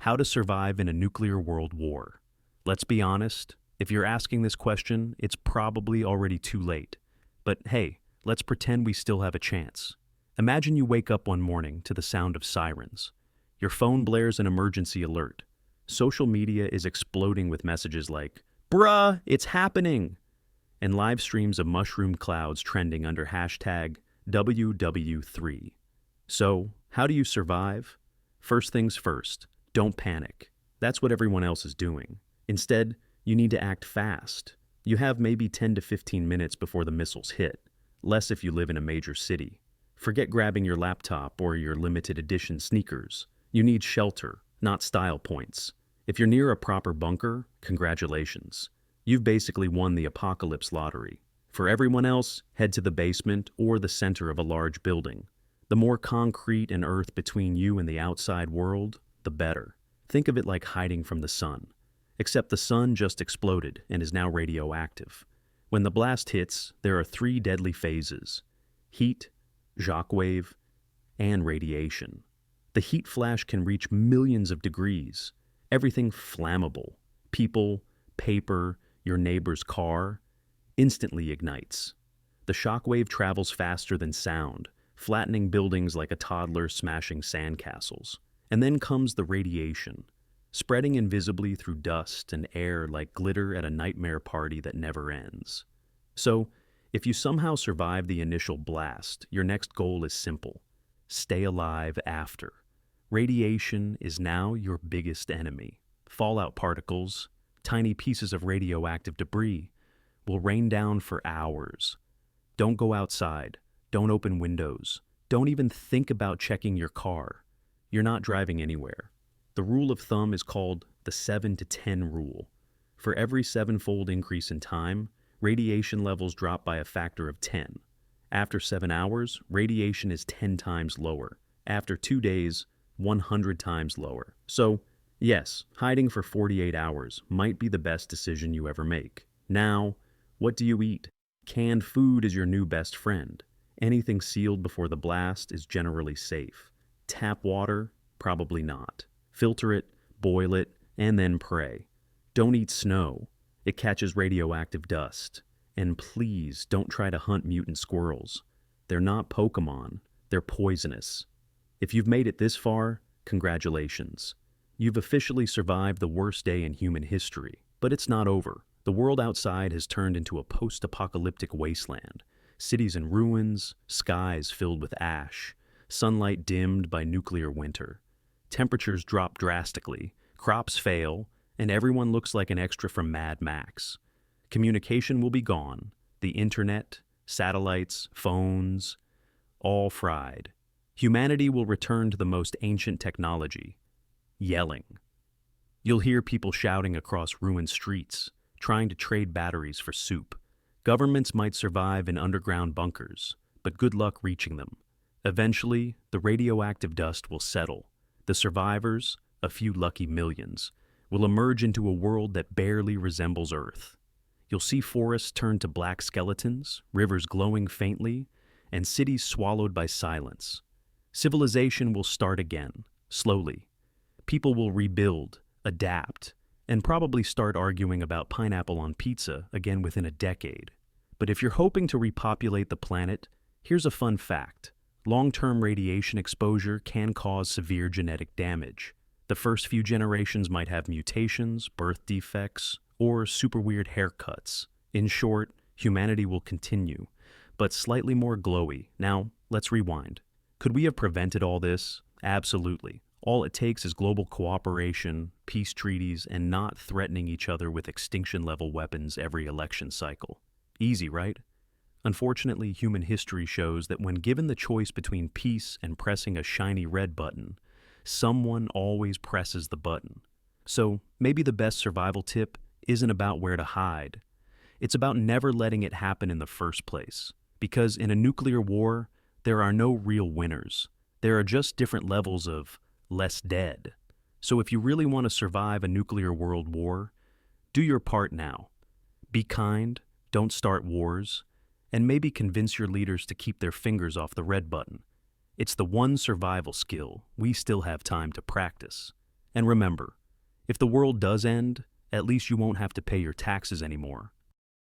How to survive in a nuclear world war. Let's be honest, if you're asking this question, it's probably already too late. But hey, let's pretend we still have a chance. Imagine you wake up one morning to the sound of sirens. Your phone blares an emergency alert. Social media is exploding with messages like, "Bruh, it's happening!" and live streams of mushroom clouds trending under hashtag WW3. So, how do you survive? First things first, don't panic. That's what everyone else is doing. Instead, you need to act fast. You have maybe 10 to 15 minutes before the missiles hit, less if you live in a major city. Forget grabbing your laptop or your limited edition sneakers. You need shelter, not style points. If you're near a proper bunker, congratulations. You've basically won the apocalypse lottery. For everyone else, head to the basement or the center of a large building. The more concrete and earth between you and the outside world, the better. Think of it like hiding from the sun. Except the sun just exploded and is now radioactive. When the blast hits, there are 3 deadly phases: heat, shockwave, and radiation. The heat flash can reach millions of degrees. Everything flammable, people, paper, your neighbor's car, instantly ignites. The shockwave travels faster than sound, flattening buildings like a toddler smashing sandcastles. And then comes the radiation, spreading invisibly through dust and air like glitter at a nightmare party that never ends. So, if you somehow survive the initial blast, your next goal is simple: stay alive after. Radiation is now your biggest enemy. Fallout particles, tiny pieces of radioactive debris, will rain down for hours. Don't go outside. Don't open windows. Don't even think about checking your car. You're not driving anywhere. The rule of thumb is called the 7 to 10 rule. For every 7-fold increase in time, radiation levels drop by a factor of 10. After 7 hours, radiation is 10 times lower. After 2 days, 100 times lower. So, yes, hiding for 48 hours might be the best decision you ever make. Now, what do you eat? Canned food is your new best friend. Anything sealed before the blast is generally safe. Tap water? Probably not. Filter it, boil it, and then pray. Don't eat snow. It catches radioactive dust. And please don't try to hunt mutant squirrels. They're not Pokemon. They're poisonous. If you've made it this far, congratulations. You've officially survived the worst day in human history. But it's not over. The world outside has turned into a post-apocalyptic wasteland. Cities in ruins, skies filled with ash, sunlight dimmed by nuclear winter. Temperatures drop drastically, crops fail, and everyone looks like an extra from Mad Max. Communication will be gone. The internet, satellites, phones, all fried. Humanity will return to the most ancient technology: yelling. You'll hear people shouting across ruined streets, trying to trade batteries for soup. Governments might survive in underground bunkers, but good luck reaching them. Eventually, the radioactive dust will settle. The survivors, a few lucky millions, will emerge into a world that barely resembles Earth. You'll see forests turn to black skeletons, rivers glowing faintly, and cities swallowed by silence. Civilization will start again, slowly. People will rebuild, adapt, and probably start arguing about pineapple on pizza again within a decade. But if you're hoping to repopulate the planet, here's a fun fact. Long-term radiation exposure can cause severe genetic damage. The first few generations might have mutations, birth defects, or super weird haircuts. In short, humanity will continue, but slightly more glowy. Now, let's rewind. Could we have prevented all this? Absolutely. All it takes is global cooperation, peace treaties, and not threatening each other with extinction-level weapons every election cycle. Easy, right? Unfortunately, human history shows that when given the choice between peace and pressing a shiny red button, someone always presses the button. So maybe the best survival tip isn't about where to hide. It's about never letting it happen in the first place. Because in a nuclear war, there are no real winners. There are just different levels of less dead. So if you really want to survive a nuclear world war, do your part now. Be kind, don't start wars, and maybe convince your leaders to keep their fingers off the red button. It's the one survival skill we still have time to practice. And remember, if the world does end, at least you won't have to pay your taxes anymore.